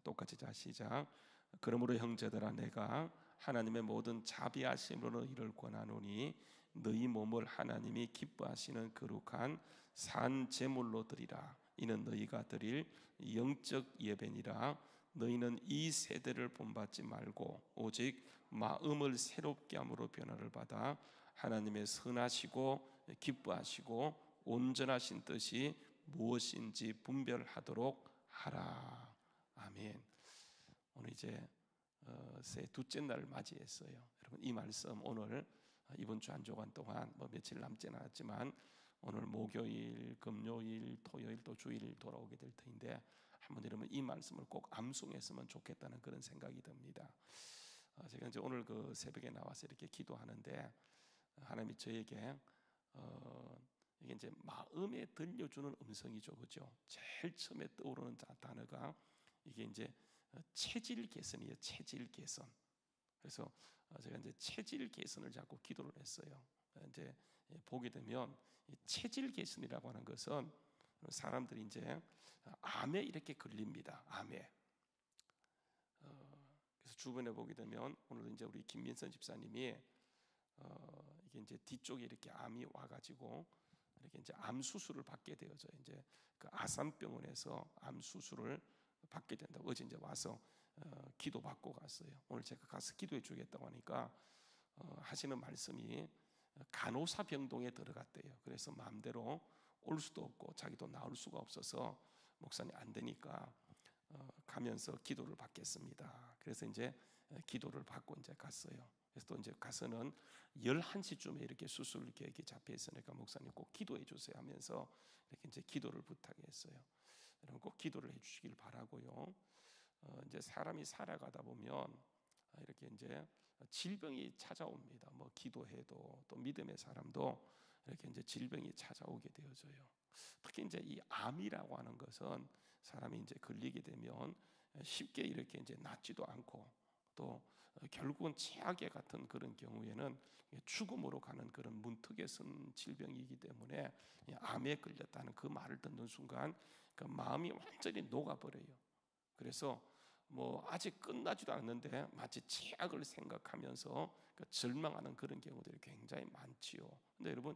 똑같이 자 시작. 그러므로 형제들아 내가 하나님의 모든 자비하심으로 이를 권하노니 너희 몸을 하나님이 기뻐하시는 거룩한 산 제물로 드리라. 이는 너희가 드릴 영적 예배니라. 너희는 이 세대를 본받지 말고 오직 마음을 새롭게 함으로 변화를 받아 하나님의 선하시고 기뻐하시고 온전하신 뜻이 무엇인지 분별하도록 하라. 아멘. 오늘 이제 새 둘째 날을 맞이했어요. 여러분 이 말씀 오늘 이번 주 한 주간 동안 며칠 남지 않았지만 오늘 목요일, 금요일, 토요일 또 주일 돌아오게 될 터인데 한번 여러분 이 말씀을 꼭 암송했으면 좋겠다는 그런 생각이 듭니다. 제가 이제 오늘 그 새벽에 나와서 이렇게 기도하는데 하나님이 저에게 이게 이제 마음에 들려주는 음성이죠, 그죠? 제일 처음에 떠오르는 단어가 이게 이제 체질 개선이에요. 체질 개선. 그래서 제가 이제 체질 개선을 자꾸 기도를 했어요. 이제 보게 되면 체질 개선이라고 하는 것은 사람들이 이제 암에 이렇게 걸립니다. 암에. 그래서 주변에 보게 되면 오늘 이제 우리 김민선 집사님이 이게 이제 뒤쪽에 이렇게 암이 와가지고 이렇게 이제 암 수술을 받게 되어져. 이제 그 아산병원에서 암 수술을 받게 된다고 어제 이제 와서 기도 받고 갔어요. 오늘 제가 가서 기도해 주겠다고 하니까 하시는 말씀이 간호사 병동에 들어갔대요. 그래서 마음대로 올 수도 없고 자기도 나올 수가 없어서 목사님 안 되니까 가면서 기도를 받겠습니다. 그래서 이제 기도를 받고 이제 갔어요. 그래서 또 이제 가서는 11시쯤에 이렇게 수술 계획이 잡혀 있으니까 목사님 꼭 기도해 주세요 하면서 이렇게 이제 기도를 부탁했어요. 여러분 꼭 기도를 해 주시길 바라고요. 이제 사람이 살아가다 보면 이렇게 이제 질병이 찾아옵니다. 뭐 기도해도 또 믿음의 사람도 이렇게 이제 질병이 찾아오게 되어져요. 특히 이제 이 암이라고 하는 것은 사람이 이제 걸리게 되면 쉽게 이렇게 이제 낫지도 않고 또 결국은 최악의 같은 그런 경우에는 죽음으로 가는 그런 문턱에 선 질병이기 때문에 암에 걸렸다는 그 말을 듣는 순간 그 마음이 완전히 녹아버려요. 그래서 뭐 아직 끝나지도 않는데 마치 최악을 생각하면서 절망하는 그런 경우들이 굉장히 많지요. 근데 여러분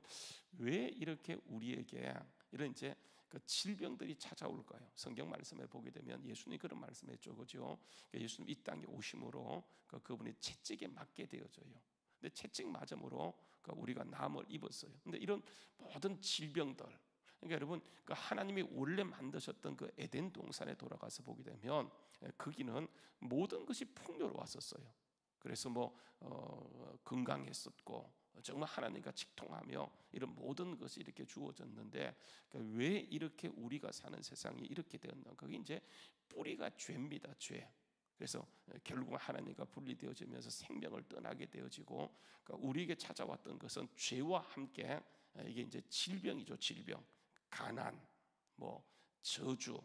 왜 이렇게 우리에게 이런 이제 그 질병들이 찾아올까요? 성경 말씀에 보게 되면 예수님이 그런 말씀했죠, 그죠? 예수님 이 땅에 오심으로 그분이 채찍에 맞게 되어져요. 근데 채찍 맞음으로 우리가 남을 입었어요. 근데 이런 모든 질병들, 그러니까 여러분 그 하나님이 원래 만드셨던 그 에덴 동산에 돌아가서 보게 되면 거기는 모든 것이 풍요로웠었어요. 그래서 뭐 건강했었고 정말 하나님과 직통하며 이런 모든 것이 이렇게 주어졌는데 그러니까 왜 이렇게 우리가 사는 세상이 이렇게 되었나? 그게 이제 뿌리가 죄입니다. 죄. 그래서 결국 하나님과 분리되어지면서 생명을 떠나게 되어지고 그러니까 우리에게 찾아왔던 것은 죄와 함께 이게 이제 질병이죠. 질병, 가난, 뭐 저주,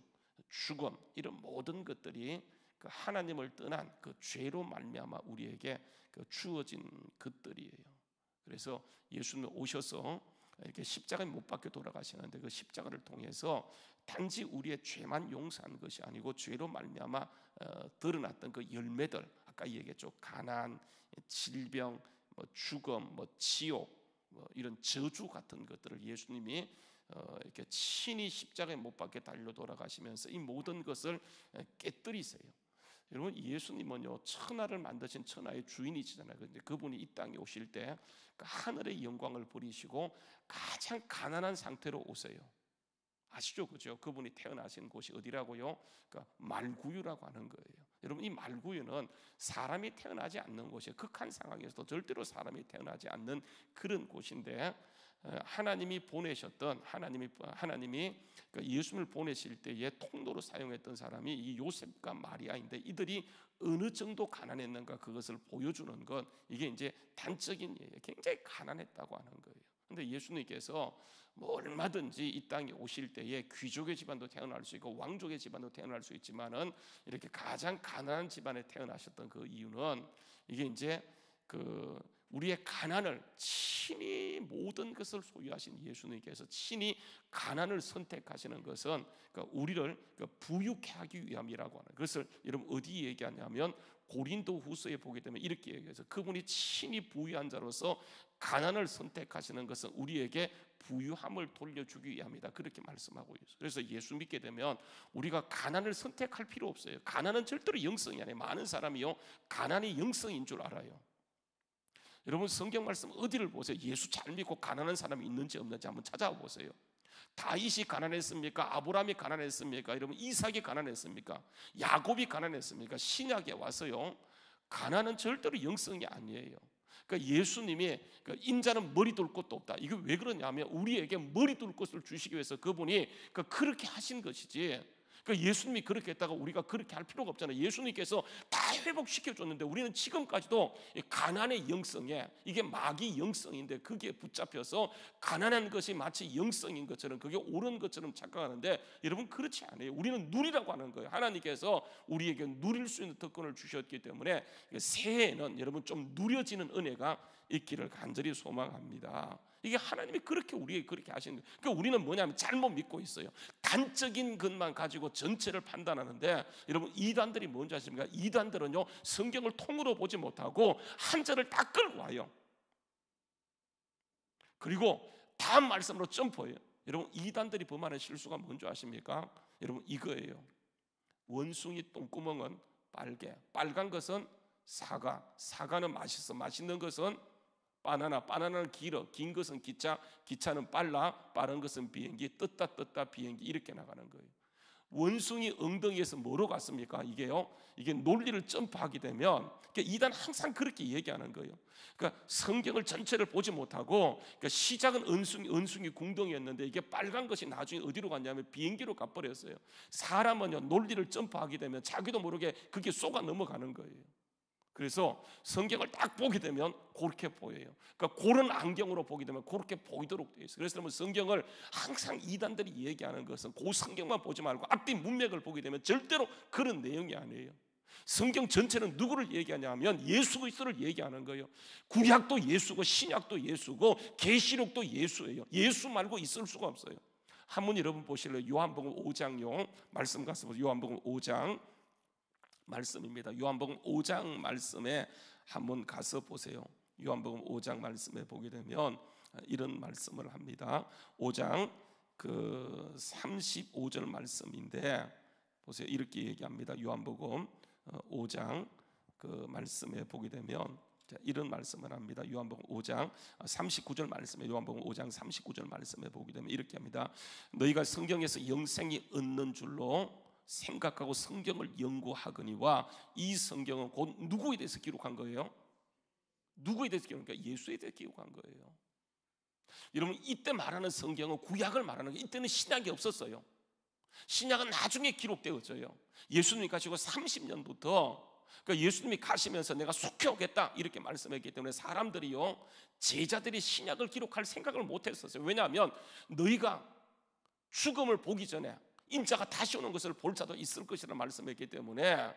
죽음 이런 모든 것들이 그 하나님을 떠난 그 죄로 말미암아 우리에게 그 주어진 것들이에요. 그래서 예수님 오셔서 이렇게 십자가에 못 박혀 돌아가시는데 그 십자가를 통해서 단지 우리의 죄만 용서한 것이 아니고 죄로 말미암아 드러났던 그 열매들 아까 얘기했죠. 가난, 질병, 뭐 죽음, 뭐 지옥, 뭐 이런 저주 같은 것들을 예수님이 이렇게 친히 십자가에 못 박혀 달려 돌아가시면서 이 모든 것을 깨뜨리세요. 여러분 예수님은요 천하를 만드신 천하의 주인이시잖아요. 그런데 그분이 이 땅에 오실 때 그 하늘의 영광을 버리시고 가장 가난한 상태로 오세요. 아시죠, 그죠? 그분이 태어나신 곳이 어디라고요? 그러니까 말구유라고 하는 거예요. 여러분 이 말구유는 사람이 태어나지 않는 곳이에요. 극한 상황에서도 절대로 사람이 태어나지 않는 그런 곳인데 하나님이 보내셨던 하나님이 예수님을 보내실 때에 통로로 사용했던 사람이 이 요셉과 마리아인데 이들이 어느 정도 가난했는가 그것을 보여주는 것 이게 이제 단적인 예예요. 굉장히 가난했다고 하는 거예요. 근데 예수님께서 뭐 얼마든지 이 땅에 오실 때에 귀족의 집안도 태어날 수 있고 왕족의 집안도 태어날 수 있지만은 이렇게 가장 가난한 집안에 태어나셨던 그 이유는 이게 이제 그 우리의 가난을 친히 모든 것을 소유하신 예수님께서 친히 가난을 선택하시는 것은 우리를 부유케 하기 위함이라고 하는 그것을 여러분 어디 얘기하냐면 고린도후서에 보게 되면 이렇게 얘기해서 그분이 친히 부유한 자로서 가난을 선택하시는 것은 우리에게 부유함을 돌려주기 위함이다 그렇게 말씀하고 있어요. 그래서 예수 믿게 되면 우리가 가난을 선택할 필요 없어요. 가난은 절대로 영성이 아니에요. 많은 사람이요 가난이 영성인 줄 알아요. 여러분 성경 말씀 어디를 보세요. 예수 잘 믿고 가난한 사람이 있는지 없는지 한번 찾아보세요. 다윗이 가난했습니까? 아브라함이 가난했습니까? 여러분 이삭이 가난했습니까? 야곱이 가난했습니까? 신약에 와서요 가난은 절대로 영성이 아니에요. 그러니까 예수님이 인자는 머리 둘 곳도 없다. 이게 왜 그러냐면 우리에게 머리 둘 곳을 주시기 위해서 그분이 그렇게 하신 것이지. 그러니까 예수님이 그렇게 했다가 우리가 그렇게 할 필요가 없잖아요. 예수님께서 다 회복시켜줬는데 우리는 지금까지도 가난의 영성에 이게 마귀 영성인데 그게 붙잡혀서 가난한 것이 마치 영성인 것처럼 그게 옳은 것처럼 착각하는데 여러분 그렇지 않아요. 우리는 누리라고 하는 거예요. 하나님께서 우리에게 누릴 수 있는 특권을 주셨기 때문에 새해에는 여러분 좀 누려지는 은혜가 있기를 간절히 소망합니다. 이게 하나님이 그렇게 우리에게 그렇게 하시는 거예요. 그러니까 우리는 뭐냐면 잘못 믿고 있어요. 단적인 것만 가지고 전체를 판단하는데 여러분 이단들이 뭔지 아십니까? 이단들은요 성경을 통으로 보지 못하고 한 절을 다 끌고 와요. 그리고 다음 말씀으로 점프해요. 여러분 이단들이 범하는 실수가 뭔지 아십니까? 여러분 이거예요. 원숭이 똥구멍은 빨개, 빨간 것은 사과, 사과는 맛있어, 맛있는 것은 바나나, 바나나는 길어, 긴 것은 기차, 기차는 빨라, 빠른 것은 비행기, 떴다 비행기 이렇게 나가는 거예요. 원숭이 엉덩이에서 뭐로 갔습니까? 이게 논리를 점프하게 되면 이단 항상 그렇게 얘기하는 거예요. 그러니까 성경을 전체를 보지 못하고 시작은 은숭이 궁덩이였는데 이게 빨간 것이 나중에 어디로 갔냐면 비행기로 가버렸어요. 사람은요 논리를 점프하게 되면 자기도 모르게 그게 쏘가 넘어가는 거예요. 그래서 성경을 딱 보게 되면 그렇게 보여요. 그러니까 그런 안경으로 보게 되면 그렇게 보이도록 되어 있어요. 그래서 성경을 항상 이단들이 얘기하는 것은 그 성경만 보지 말고 앞뒤 문맥을 보게 되면 절대로 그런 내용이 아니에요. 성경 전체는 누구를 얘기하냐면 예수 그리스도를 얘기하는 거예요. 구약도 예수고 신약도 예수고 계시록도 예수예요. 예수 말고 있을 수가 없어요. 한번 여러분 보실래요? 요한복음 5장요. 말씀 가서 보세요. 요한복음 5장 말씀입니다. 요한복음 5장 말씀에 한번 가서 보세요. 요한복음 5장 말씀에 보게 되면 이런 말씀을 합니다. 5장 35절 말씀인데 보세요. 이렇게 얘기합니다. 요한복음 5장 말씀에 보게 되면 이런 말씀을 합니다. 요한복음 5장 39절 말씀에 요한복음 5장 39절 말씀에 보게 되면 이렇게 합니다. 너희가 성경에서 영생이 얻는 줄로 생각하고 성경을 연구하거니와 이 성경은 곧 누구에 대해서 기록한 거예요? 누구에 대해서 기록한 거예요? 예수에 대해서 기록한 거예요. 여러분 이때 말하는 성경은 구약을 말하는 거예요. 이때는 신약이 없었어요. 신약은 나중에 기록되었어요. 예수님이 가시고 30년부터 그러니까 예수님이 가시면서 내가 속해 오겠다 이렇게 말씀했기 때문에 사람들이요 제자들이 신약을 기록할 생각을 못했었어요. 왜냐하면 너희가 죽음을 보기 전에 인자가 다시 오는 것을 볼 자도 있을 것이라 말씀했기 때문에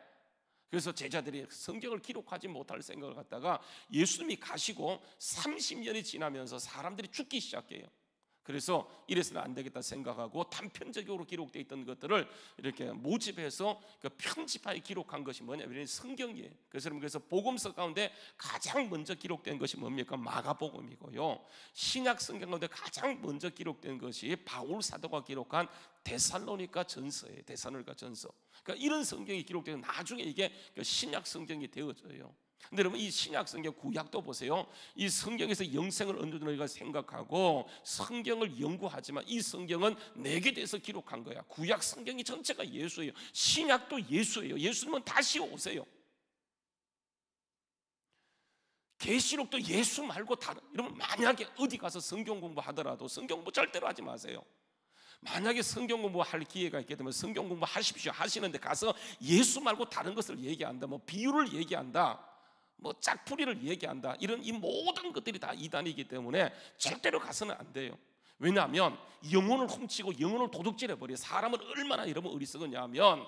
그래서 제자들이 성경을 기록하지 못할 생각을 갖다가 예수님이 가시고 30년이 지나면서 사람들이 죽기 시작해요. 그래서 이래서는 안 되겠다 생각하고 단편적으로 기록되어 있던 것들을 이렇게 모집해서 편집하여 기록한 것이 뭐냐면 성경이에요. 그래서 복음서 가운데 가장 먼저 기록된 것이 뭡니까? 마가복음이고요. 신약 성경 가운데 가장 먼저 기록된 것이 바울 사도가 기록한 데살로니가 전서예요. 데살로니가 전서. 그러니까 이런 성경이 기록되고 나중에 이게 신약 성경이 되어져요. 근데 여러분 이 신약 성경 구약도 보세요. 이 성경에서 영생을 얻는 너희가 생각하고 성경을 연구하지만 이 성경은 내게 대해서 기록한 거야. 구약 성경이 전체가 예수예요. 신약도 예수예요. 예수님은 다시 오세요. 계시록도 예수 말고 다른. 여러분 만약에 어디 가서 성경 공부하더라도 성경 공부 절대로 하지 마세요. 만약에 성경 공부할 기회가 있게 되면 성경 공부 하십시오. 하시는데 가서 예수 말고 다른 것을 얘기한다. 뭐 비유를 얘기한다. 뭐 짝풀이를 얘기한다. 이런 이 모든 것들이 다 이단이기 때문에 절대로 가서는 안 돼요. 왜냐하면 영혼을 훔치고 영혼을 도둑질해버려요. 사람은 얼마나 여러분 어리석었냐면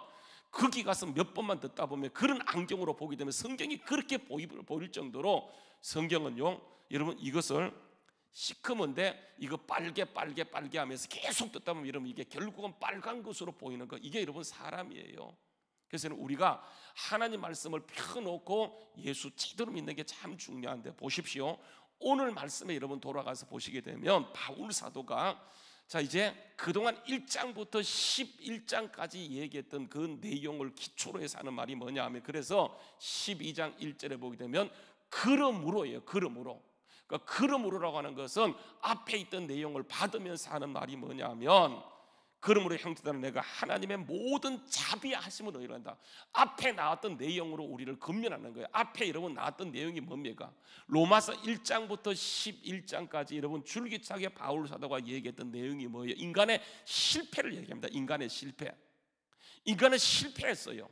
거기 가서 몇 번만 듣다 보면 그런 안경으로 보게 되면 성경이 그렇게 보일 정도로 성경은요, 여러분 이것을 시커먼데 이거 빨개 하면서 계속 듣다 보면 여러분 이게 결국은 빨간 것으로 보이는 거, 이게 여러분 사람이에요. 그래서 우리가 하나님 말씀을 펴놓고 예수 제대로 믿는 게 참 중요한데, 보십시오. 오늘 말씀에 여러분 돌아가서 보시게 되면 바울 사도가 자 이제 그동안 1장부터 11장까지 얘기했던 그 내용을 기초로 해서 하는 말이 뭐냐 하면, 그래서 12장 1절에 보게 되면 그러므로예요. 그러므로. 그러니까 그러므로라고 하는 것은 앞에 있던 내용을 받으면서 하는 말이 뭐냐 하면, 그러므로 형제들아 내가 하나님의 모든 자비하심을 의뢰한다. 앞에 나왔던 내용으로 우리를 건면하는 거예요. 앞에 여러분 나왔던 내용이 뭡니까? 로마서 1장부터 11장까지 여러분 줄기차게 바울 사도가 얘기했던 내용이 뭐예요? 인간의 실패를 얘기합니다. 인간의 실패. 인간은 실패했어요.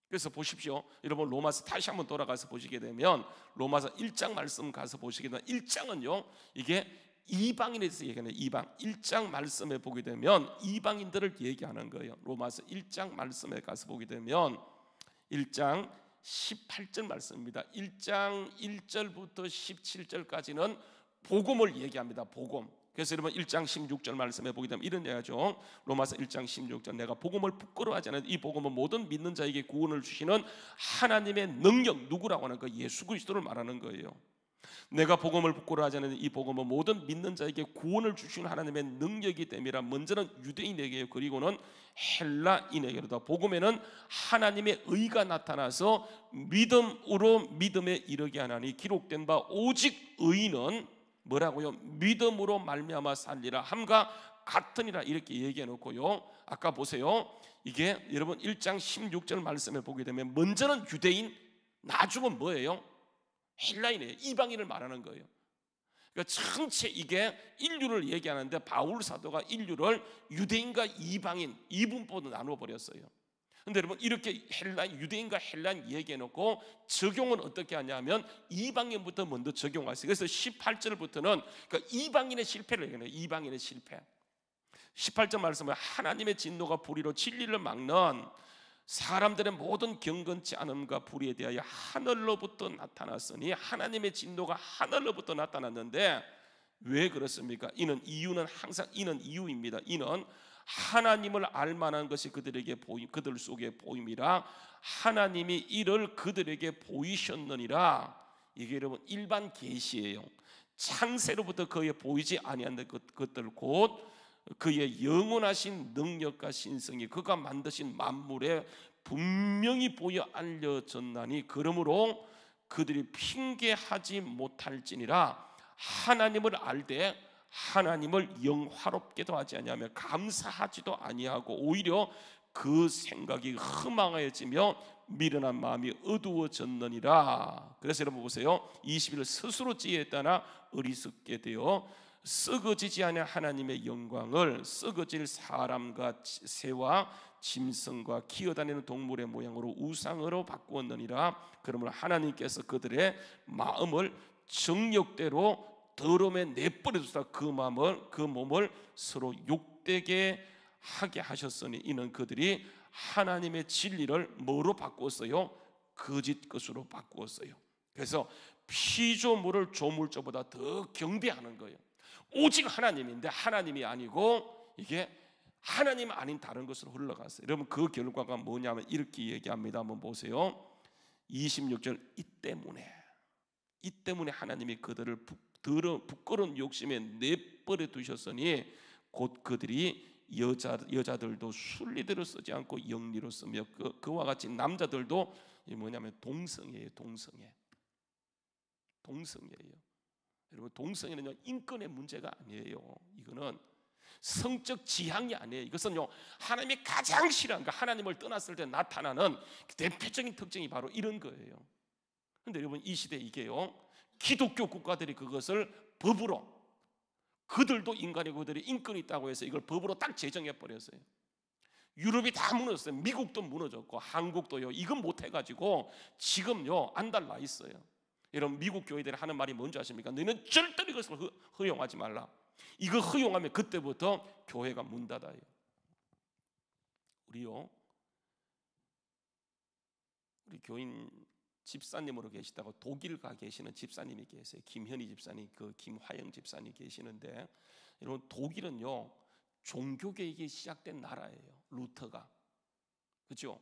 그래서 보십시오. 여러분 로마서 다시 한번 돌아가서 보시게 되면 로마서 1장 말씀 가서 보시게 되면 1장은요 이게 이방인에 대해서 얘기하는 이방. 1장 말씀에 보게 되면 이방인들을 얘기하는 거예요. 로마서 1장 말씀에 가서 보게 되면 1장 18절 말씀입니다. 1장 1절부터 17절까지는 복음을 얘기합니다. 복음. 그래서 여러분 1장 16절 말씀에 보게 되면 이런 얘기죠. 로마서 1장 16절 내가 복음을 부끄러워하지 않아요. 이 복음은 모든 믿는 자에게 구원을 주시는 하나님의 능력, 누구라고 하는 거? 예수 그리스도를 말하는 거예요. 내가 복음을 부끄러워하지 않는 이 복음은 모든 믿는 자에게 구원을 주시는 하나님의 능력이 됨이라. 먼저는 유대인에게요, 그리고는 헬라인에게로다. 복음에는 하나님의 의가 나타나서 믿음으로 믿음에 이르게 하나니 기록된 바 오직 의인은 뭐라고요? 믿음으로 말미암아 살리라 함과 같으니라. 이렇게 얘기해 놓고요, 아까 보세요. 이게 여러분 1장 16절 말씀에 보게 되면 먼저는 유대인, 나중은 뭐예요? 헬라인이에요. 이방인을 말하는 거예요. 그러니까 전체 이게 인류를 얘기하는데 바울 사도가 인류를 유대인과 이방인 이분법으로 나누어 버렸어요. 근데 여러분 이렇게 유대인과 헬라인 얘기해놓고 적용은 어떻게 하냐면 이방인부터 먼저 적용하세요. 그래서 18절부터는 그러니까 이방인의 실패를 얘기해요. 이방인의 실패. 18절 말씀은 하나님의 진노가 불의로 진리를 막는 사람들의 모든 경건치 않음과 불의에 대하여 하늘로부터 나타났으니, 하나님의 진노가 하늘로부터 나타났는데 왜 그렇습니까? 이유는 항상 이유입니다. 이는 하나님을 알만한 것이 그들 속에 보임이라. 하나님이 이를 그들에게 보이셨느니라. 이게 여러분 일반 계시예요. 창세로부터 그에 보이지 아니한 것들 곧 그의 영원하신 능력과 신성이 그가 만드신 만물에 분명히 보여 알려졌나니 그러므로 그들이 핑계하지 못할지니라. 하나님을 알되 하나님을 영화롭게도 하지 아니하며 감사하지도 아니하고 오히려 그 생각이 허망해지며 미련한 마음이 어두워졌느니라. 그래서 여러분 보세요. 21절 스스로 지혜에 따라 어리석게 되어 썩어지지 않은 하나님의 영광을 썩어질 사람과 새와 짐승과 기어다니는 동물의 모양으로 우상으로 바꾸었느니라. 그러므로 하나님께서 그들의 마음을 정욕대로 더러움에 내버려두사 그 몸을 서로 욕되게 하게 하셨으니 이는 그들이 하나님의 진리를 뭐로 바꾸었어요? 거짓 것으로 바꾸었어요. 그래서 피조물을 조물조보다 더 경배하는 거예요. 오직 하나님인데 하나님이 아니고 이게 하나님 아닌 다른 것으로 흘러갔어요. 여러분 그 결과가 뭐냐면 이렇게 얘기합니다. 한번 보세요. 26절 이 때문에 하나님이 그들을 부끄러운 욕심에 내버려 두셨으니 곧 그들이 여자들도 순리대로 쓰지 않고 영리로 쓰며 그와 같이 남자들도 뭐냐면 동성애예요. 여러분 동성애는요 인권의 문제가 아니에요. 이거는 성적 지향이 아니에요. 이것은요 하나님이 가장 싫어하는, 하나님을 떠났을 때 나타나는 대표적인 특징이 바로 이런 거예요. 그런데 여러분 이 시대 이게요 기독교 국가들이 그것을 법으로, 그들도 인간이고 그들이 인권이 있다고 해서 이걸 법으로 딱 제정해 버렸어요. 유럽이 다 무너졌어요. 미국도 무너졌고 한국도요 이건 못해가지고 지금요 안달나 있어요. 여러분 미국 교회들이 하는 말이 뭔지 아십니까? 너희는 절대로 이것을 허용하지 말라. 이거 허용하면 그때부터 교회가 문 닫아요. 우리요 교인 집사님으로 계시다가 독일 가 계시는 집사님이 계세요. 김현희 집사님, 그 김화영 집사님 계시는데, 여러분 독일은요 종교개혁이 시작된 나라예요. 루터가, 그렇죠?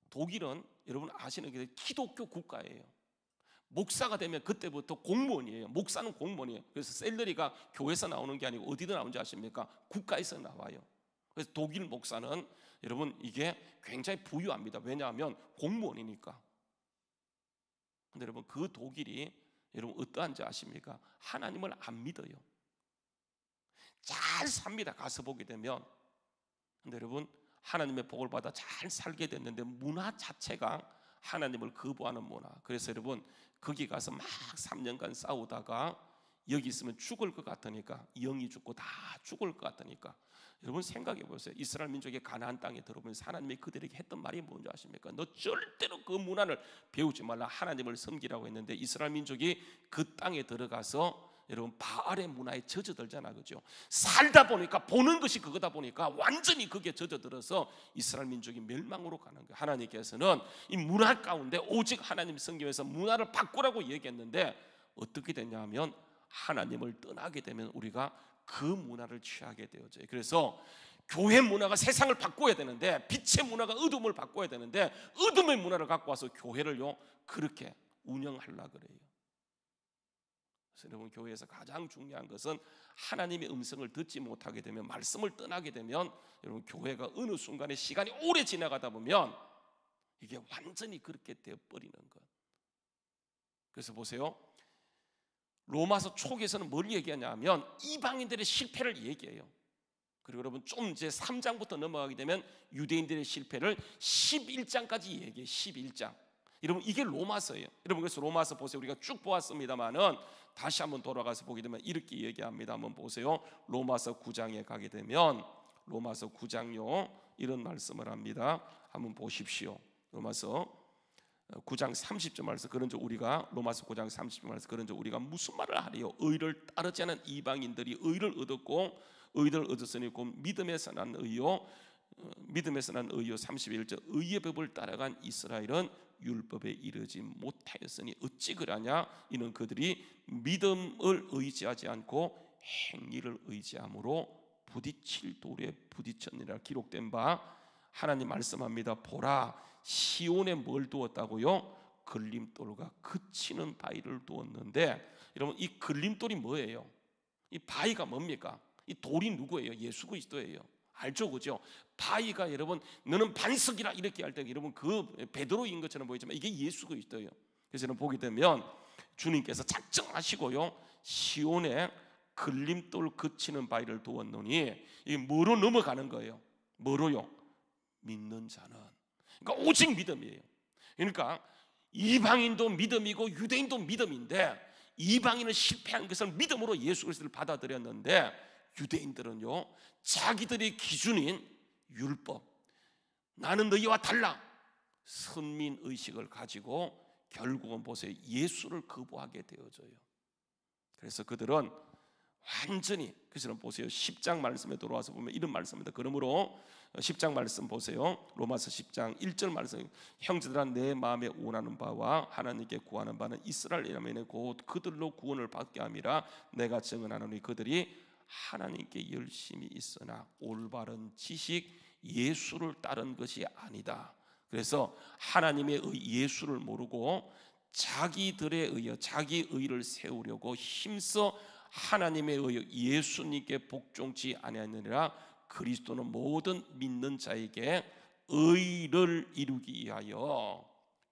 독일은 여러분 아시는 게 기독교 국가예요. 목사가 되면 그때부터 공무원이에요. 목사는 공무원이에요. 그래서 셀러리가 교회에서 나오는 게 아니고 어디서 나오는지 아십니까? 국가에서 나와요. 그래서 독일 목사는 여러분 이게 굉장히 부유합니다. 왜냐하면 공무원이니까. 근데 여러분 그 독일이 여러분 어떠한지 아십니까? 하나님을 안 믿어요. 잘 삽니다. 가서 보게 되면. 근데 여러분 하나님의 복을 받아 잘 살게 됐는데 문화 자체가 하나님을 거부하는 문화. 그래서 여러분 거기 가서 막 3년간 싸우다가 여기 있으면 죽을 것 같으니까, 영이 죽고 다 죽을 것 같으니까, 여러분 생각해 보세요. 이스라엘 민족이 가나안 땅에 들어오면서 하나님이 그들에게 했던 말이 뭔지 아십니까? 너 절대로 그 문화를 배우지 말라, 하나님을 섬기라고 했는데 이스라엘 민족이 그 땅에 들어가서 여러분 바알의 문화에 젖어들잖아, 그죠? 살다 보니까, 보는 것이 그거다 보니까 완전히 그게 젖어들어서 이스라엘 민족이 멸망으로 가는 거예요. 하나님께서는 이 문화 가운데 오직 하나님 섬기면서 문화를 바꾸라고 얘기했는데 어떻게 되냐면 하나님을 떠나게 되면 우리가 그 문화를 취하게 되어져요. 그래서 교회 문화가 세상을 바꿔야 되는데, 빛의 문화가 어둠을 바꿔야 되는데 어둠의 문화를 갖고 와서 교회를요 그렇게 운영하려고 그래요. 그래서 여러분 교회에서 가장 중요한 것은 하나님의 음성을 듣지 못하게 되면, 말씀을 떠나게 되면 여러분 교회가 어느 순간에 시간이 오래 지나가다 보면 이게 완전히 그렇게 되어버리는 것. 그래서 보세요, 로마서 초기에서는 뭘 얘기하냐면 이방인들의 실패를 얘기해요. 그리고 여러분 좀 이제 3장부터 넘어가게 되면 유대인들의 실패를 11장까지 얘기해요. 11장. 여러분 이게 로마서예요. 여러분 그래서 로마서 보세요. 우리가 쭉 보았습니다만은 다시 한번 돌아가서 보게 되면 이렇게 얘기합니다. 한번 보세요. 로마서 9장에 가게 되면 로마서 9장요 이런 말씀을 합니다. 한번 보십시오. 로마서 9장 30절 말씀, 그런즉 우리가, 로마서 9장 30절 말씀, 그런즉 우리가 무슨 말을 하리요? 의를 따르지 않은 이방인들이 의를 얻었고 의를 얻었으니 곧 믿음에서 난 의요, 믿음에서 난 의요. 31절, 의의 법을 따라간 이스라엘은 율법에 이르지 못하였으니 어찌 그러냐? 이는 그들이 믿음을 의지하지 않고 행위를 의지함으로 부딪힐 돌에 부딪혔느니라. 기록된 바 하나님 말씀합니다. 보라, 시온에 뭘 두었다고요? 걸림돌과 그치는 바위를 두었는데, 여러분 이 걸림돌이 뭐예요? 이 바위가 뭡니까? 이 돌이 누구예요? 예수 그리스도예요. 알죠, 그죠? 바위가 여러분 너는 반석이라 이렇게 할 때 여러분 그 베드로인 것처럼 보이지만 이게 예수 그리스도예요. 그래서 여러분 보게 되면 주님께서 작정하시고요 시온에 걸림돌 그치는 바위를 두었노니 이게 뭐로 넘어가는 거예요? 뭐로요? 믿는 자는. 그러니까 오직 믿음이에요. 그러니까 이방인도 믿음이고 유대인도 믿음인데, 이방인은 실패한 것을 믿음으로 예수 그리스도를 받아들였는데 유대인들은요 자기들의 기준인 율법, 나는 너희와 달라, 선민의식을 가지고 결국은 보세요 예수를 거부하게 되어져요. 그래서 그들은 완전히, 그래서 보세요 10장 말씀에 들어와서 보면 이런 말씀입니다. 그러므로 10장 말씀 보세요. 로마서 10장 1절 말씀, 형제들아 내 마음에 원하는 바와 하나님께 구하는 바는 이스라엘이라면 곧 그들로 구원을 받게 함이라 내가 증언하노니 그들이 하나님께 열심히 있으나 올바른 지식 예수를 따른 것이 아니다. 그래서 하나님의 의 예수를 모르고 자기들의 의여 자기 의를 세우려고 힘써 하나님의 의 예수님께 복종치 아니하느니라. 그리스도는 모든 믿는 자에게 의를 이루기 위하여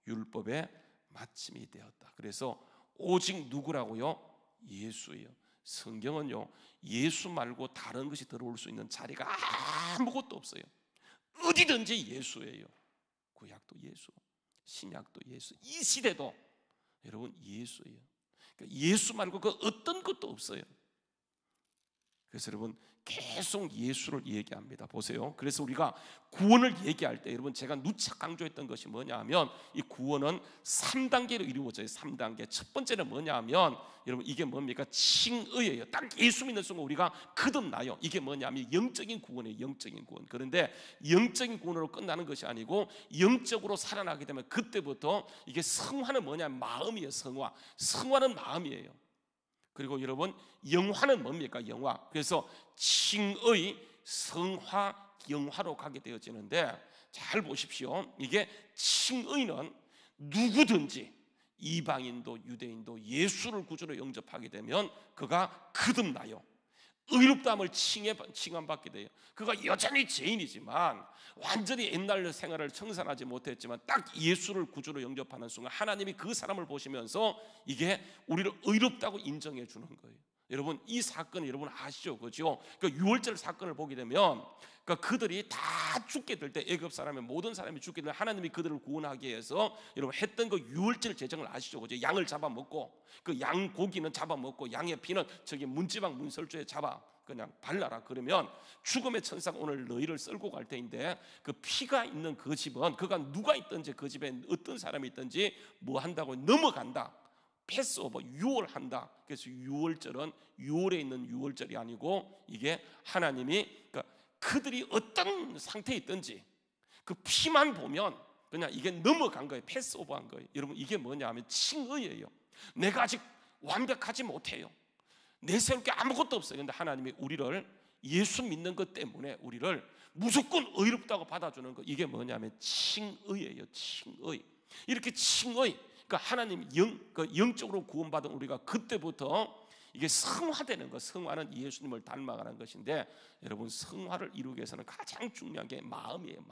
율법의 마침이 되었다. 그래서 오직 누구라고요? 예수예요. 성경은요 예수 말고 다른 것이 들어올 수 있는 자리가 아무것도 없어요. 어디든지 예수예요. 구약도 예수, 신약도 예수, 이 시대도 여러분 예수예요. 그러니까 예수 말고 그 어떤 것도 없어요. 그래서 여러분 계속 예수를 얘기합니다. 보세요. 그래서 우리가 구원을 얘기할 때 여러분 제가 누차 강조했던 것이 뭐냐 하면 이 구원은 3단계로 이루어져요. 3단계. 첫 번째는 뭐냐 하면 여러분 이게 뭡니까? 칭의예요. 딱 예수 믿는 순간 우리가 거듭나요. 이게 뭐냐 하면 영적인 구원이에요. 영적인 구원. 그런데 영적인 구원으로 끝나는 것이 아니고 영적으로 살아나게 되면 그때부터 이게 성화는 뭐냐 하면 마음이에요. 성화. 성화는 마음이에요. 그리고 여러분 영화는 뭡니까? 영화. 그래서 칭의, 성화, 영화로 가게 되어지는데 잘 보십시오. 이게 칭의는 누구든지 이방인도 유대인도 예수를 구주로 영접하게 되면 그가 거듭나요. 의롭다함을 칭함받게 돼요. 그가 여전히 죄인이지만 완전히 옛날 생활을 청산하지 못했지만 딱 예수를 구주로 영접하는 순간 하나님이 그 사람을 보시면서 이게 우리를 의롭다고 인정해 주는 거예요. 여러분 이 사건 여러분 아시죠? 그죠? 그러니까 유월절 사건을 보게 되면 그러니까 그들이 다 죽게 될 때 애굽 사람의 모든 사람이 죽게 될 때 하나님이 그들을 구원하기 위해서 여러분 했던 그 유월절 제정을 아시죠? 그죠? 양을 잡아먹고 그 양 고기는 잡아먹고 양의 피는 저기 문지방 문설주에 잡아 그냥 발라라. 그러면 죽음의 천사가 오늘 너희를 썰고 갈 때인데 그 피가 있는 그 집은 그가 누가 있든지 그 집에 어떤 사람이 있든지 뭐 한다고 넘어간다. 패스오버 유월한다. 그래서 유월절은 유월에 있는 유월절이 아니고 이게 하나님이 그러니까 그들이 어떤 상태에 있든지 그 피만 보면 그냥 이게 넘어간 거예요. 패스오버한 거예요. 여러분 이게 뭐냐 하면 칭의예요. 내가 아직 완벽하지 못해요. 내세울 게 아무것도 없어요. 그런데 하나님이 우리를 예수 믿는 것 때문에 우리를 무조건 의롭다고 받아주는 거. 이게 뭐냐면 칭의예요. 칭의. 이렇게 칭의. 그러니까 하나님 영적으로 구원받은 우리가 그때부터 이게 성화되는 것. 성화는 예수님을 닮아가는 것인데 여러분 성화를 이루기 위해서는 가장 중요한 게 마음이에요.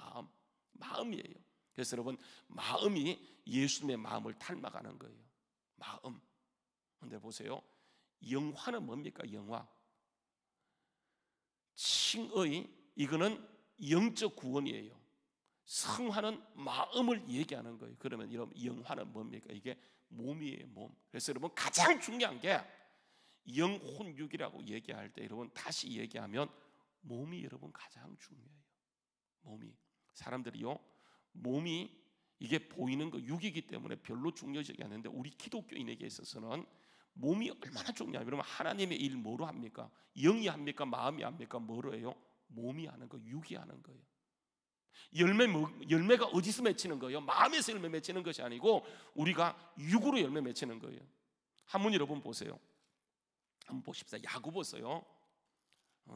마음이에요. 그래서 여러분 마음이 예수님의 마음을 닮아가는 거예요. 마음. 근데 보세요. 영화는 뭡니까? 영화. 칭의 이거는 영적 구원이에요. 성화는 마음을 얘기하는 거예요. 그러면 여러분 영화는 뭡니까? 이게 몸이에요. 몸. 그래서 여러분 가장 중요한 게 영혼육이라고 얘기할 때 여러분 다시 얘기하면 몸이 여러분 가장 중요해요. 몸이. 사람들이요 몸이 이게 보이는 거 육이기 때문에 별로 중요하지 않은데 우리 기독교인에게 있어서는 몸이 얼마나 중요하냐면 여러분 하나님의 일 뭐로 합니까? 영이 합니까? 마음이 합니까? 뭐로 해요? 몸이 하는 거, 육이 하는 거예요. 열매가 어디서 맺히는 거예요? 마음에서 열매 맺히는 것이 아니고 우리가 육으로 열매 맺히는 거예요. 한번 여러분 보세요. 한번 보십시다. 야고보서요.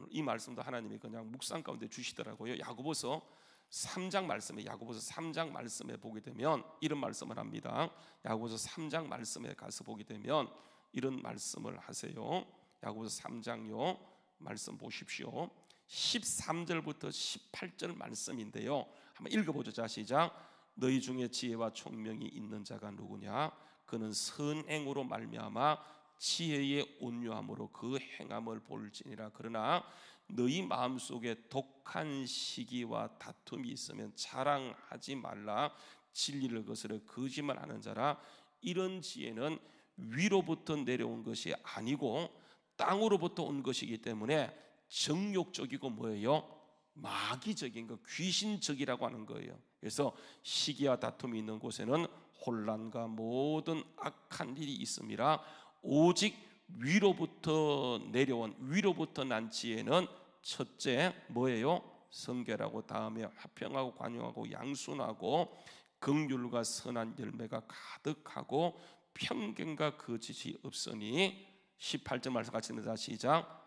이 말씀도 하나님이 그냥 묵상 가운데 주시더라고요. 야고보서 3장 말씀에 야고보서 3장 말씀에 보게 되면 이런 말씀을 합니다. 야고보서 3장 말씀에 가서 보게 되면 이런 말씀을 하세요. 야고보서 3장요. 말씀 보십시오. 13절부터 18절 말씀인데요. 한번 읽어보죠. 자 시작. 너희 중에 지혜와 총명이 있는 자가 누구냐? 그는 선행으로 말미암아 지혜의 온유함으로 그 행함을 볼지니라. 그러나 너희 마음속에 독한 시기와 다툼이 있으면 자랑하지 말라. 진리를 거스려 거짓말하는 자라. 이런 지혜는 위로부터 내려온 것이 아니고 땅으로부터 온 것이기 때문에 정욕적이고 뭐예요? 마귀적인 거, 귀신적이라고 하는 거예요. 그래서 시기와 다툼이 있는 곳에는 혼란과 모든 악한 일이 있음이라. 오직 위로부터 내려온 위로부터 난 지혜는 첫째 뭐예요? 성결하고 다음에 화평하고 관용하고 양순하고 긍휼과 선한 열매가 가득하고 편견과 거짓이 없으니. 18절 말씀 같이 읽는다. 시작.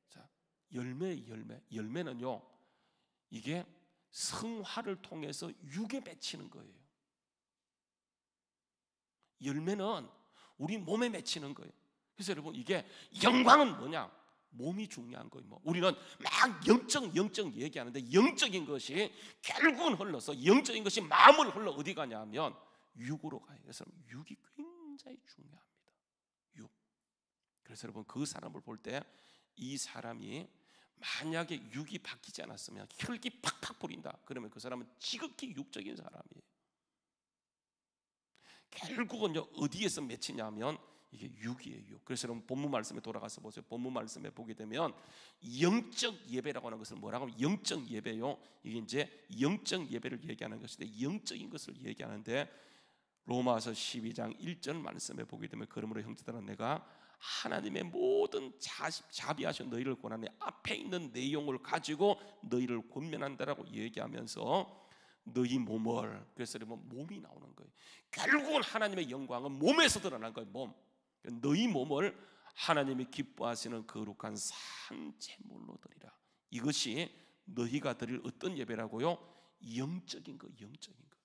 자, 열매는요 이게 성화를 통해서 육에 맺히는 거예요. 열매는 우리 몸에 맺히는 거예요. 그래서 여러분 이게 영광은 뭐냐? 몸이 중요한 거예요. 뭐 우리는 막 영적 얘기하는데 영적인 것이 결국은 흘러서 영적인 것이 마음을 흘러 어디 가냐면 육으로 가요. 그래서 육이 굉장히 중요합니다. 육. 그래서 여러분 그 사람을 볼 때 이 사람이 만약에 육이 바뀌지 않았으면 혈기 팍팍 뿌린다. 그러면 그 사람은 지극히 육적인 사람이에요. 결국은요 어디에서 맺히냐면 이게 육이에요, 육. 그래서 여러분 본문 말씀에 돌아가서 보세요. 본문 말씀에 보게 되면 영적 예배라고 하는 것을 뭐라고 하면 영적 예배요. 이게 이제 영적 예배를 얘기하는 것인데 영적인 것을 얘기하는데 로마서 12장 1절 말씀에 보게 되면 그러므로 형제들아 내가 하나님의 모든 자비하신 너희를 권하니 앞에 있는 내용을 가지고 너희를 권면한다라고 얘기하면서 너희 몸을, 그래서 여러분 몸이 나오는 거예요. 결국은 하나님의 영광은 몸에서 드러난 거예요. 몸. 너희 몸을 하나님이 기뻐하시는 거룩한 산 제물로 드리라. 이것이 너희가 드릴 어떤 예배라고요? 영적인 거, 영적인 거.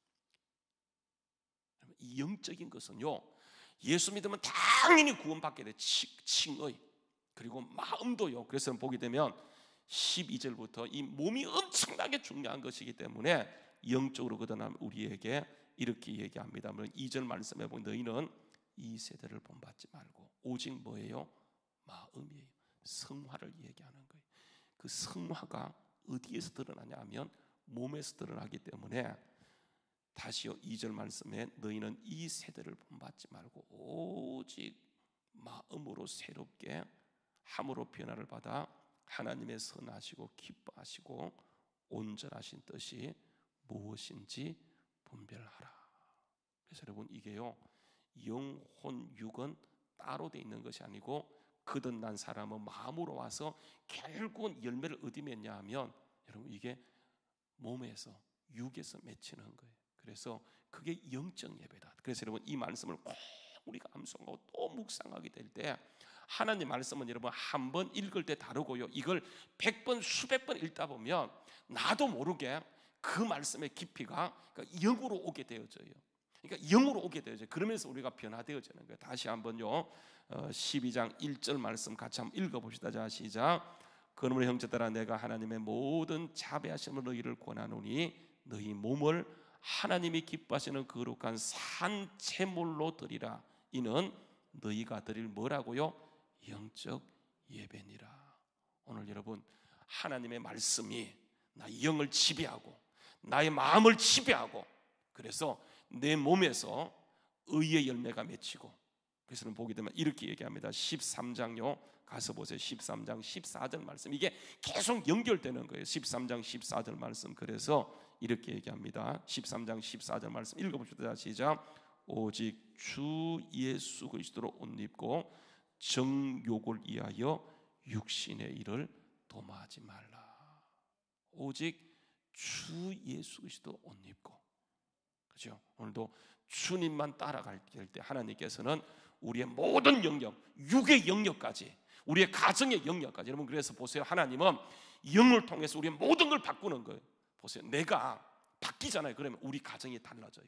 이 영적인 것은요, 예수 믿으면 당연히 구원받게 돼. 칭의 그리고 마음도요. 그래서 보게 되면 12절부터 이 몸이 엄청나게 중요한 것이기 때문에 영적으로 거듭난 우리에게 이렇게 얘기합니다. 2절 말씀해 보면 너희는 이 세대를 본받지 말고 오직 뭐예요? 마음이에요. 성화를 얘기하는 거예요. 그 성화가 어디에서 드러나냐 하면 몸에서 드러나기 때문에 다시요 2절 말씀에 너희는 이 세대를 본받지 말고 오직 마음으로 새롭게 함으로 변화를 받아 하나님의 선하시고 기뻐하시고 온전하신 뜻이 무엇인지 분별하라. 그래서 여러분 이게요 영혼 육은 따로 돼 있는 것이 아니고 거듭난 사람은 마음으로 와서 결국은 열매를 어디 맺냐 하면 여러분 이게 몸에서 육에서 맺히는 거예요. 그래서 그게 영적 예배다. 그래서 여러분 이 말씀을 꼭 우리가 암송하고 또 묵상하게 될 때 하나님 말씀은 여러분 한 번 읽을 때 다르고요. 이걸 100번 수백 번 읽다 보면 나도 모르게 그 말씀의 깊이가 영으로 오게 되어져요. 그러니까 영으로 오게 되어져요. 그러면서 우리가 변화되어지는 거예요. 다시 한번요 12장 1절 말씀 같이 한번 읽어봅시다. 자 시작. 그러므로 형제들아 내가 하나님의 모든 자비하심으로 너희를 권하노니 너희 몸을 하나님이 기뻐하시는 거룩한 산 제물로 드리라. 이는 너희가 드릴 뭐라고요? 영적 예배니라. 오늘 여러분 하나님의 말씀이 나의 영을 지배하고 나의 마음을 지배하고 그래서 내 몸에서 의의 열매가 맺히고 그래서 보게 되면 이렇게 얘기합니다. 13장요 가서 보세요. 13장 14절 말씀 이게 계속 연결되는 거예요. 13장 14절 말씀 그래서 이렇게 얘기합니다. 13장 14절 말씀 읽어봅시다. 시작. 오직 주 예수 그리스도로 옷 입고 정욕을 위하여 육신의 일을 도모하지 말라. 오직 주 예수 그리스도 옷 입고 그렇죠? 오늘도 주님만 따라갈 때 하나님께서는 우리의 모든 영역, 육의 영역까지 우리의 가정의 영역까지 여러분 그래서 보세요. 하나님은 영을 통해서 우리의 모든 걸 바꾸는 거예요. 보세요. 내가 바뀌잖아요. 그러면 우리 가정이 달라져요.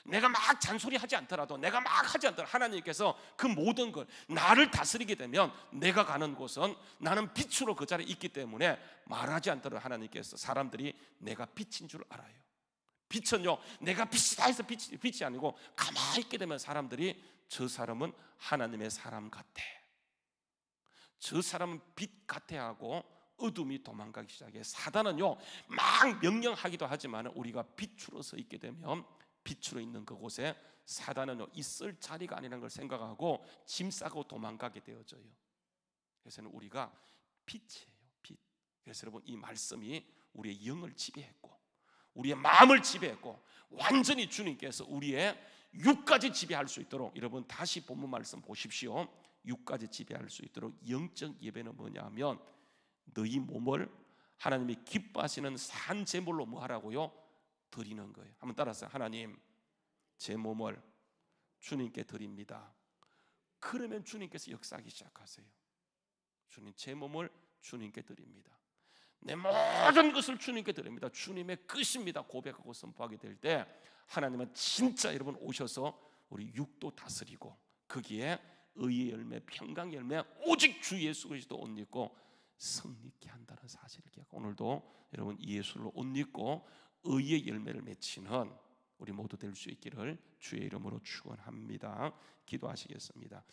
내가 막 잔소리하지 않더라도 내가 막 하지 않더라도 하나님께서 그 모든 걸 나를 다스리게 되면 내가 가는 곳은 나는 빛으로 그 자리에 있기 때문에 말하지 않더라도 하나님께서 사람들이 내가 빛인 줄 알아요. 빛은요 내가 빛이다 해서 빛이 아니고 가만히 있게 되면 사람들이 저 사람은 하나님의 사람 같아, 저 사람은 빛 같아 하고 어둠이 도망가기 시작해. 사단은요 막 명령하기도 하지만 우리가 빛으로 서 있게 되면 빛으로 있는 그곳에 사단은 있을 자리가 아니라는 걸 생각하고 짐 싸고 도망가게 되어져요. 그래서 우리가 빛이에요, 빛. 그래서 여러분 이 말씀이 우리의 영을 지배했고 우리의 마음을 지배했고 완전히 주님께서 우리의 육까지 지배할 수 있도록 여러분 다시 본문 말씀 보십시오. 육까지 지배할 수 있도록 영적 예배는 뭐냐 하면 너희 몸을 하나님이 기뻐하시는 산 제물로 뭐 하라고요? 드리는 거예요. 한번 따라서 하나님 제 몸을 주님께 드립니다. 그러면 주님께서 역사하기 시작하세요. 주님 제 몸을 주님께 드립니다. 내 모든 것을 주님께 드립니다. 주님의 끝입니다. 고백하고 선포하게 될 때 하나님은 진짜 여러분 오셔서 우리 육도 다스리고 거기에 의의 열매, 평강 열매, 오직 주 예수 그리스도 옷 입고 성립케 한다는 사실을 기억하고 오늘도 여러분 이 예수로 옷 입고 의의 열매를 맺히는 우리 모두 될 수 있기를 주의 이름으로 축원합니다. 기도하시겠습니다.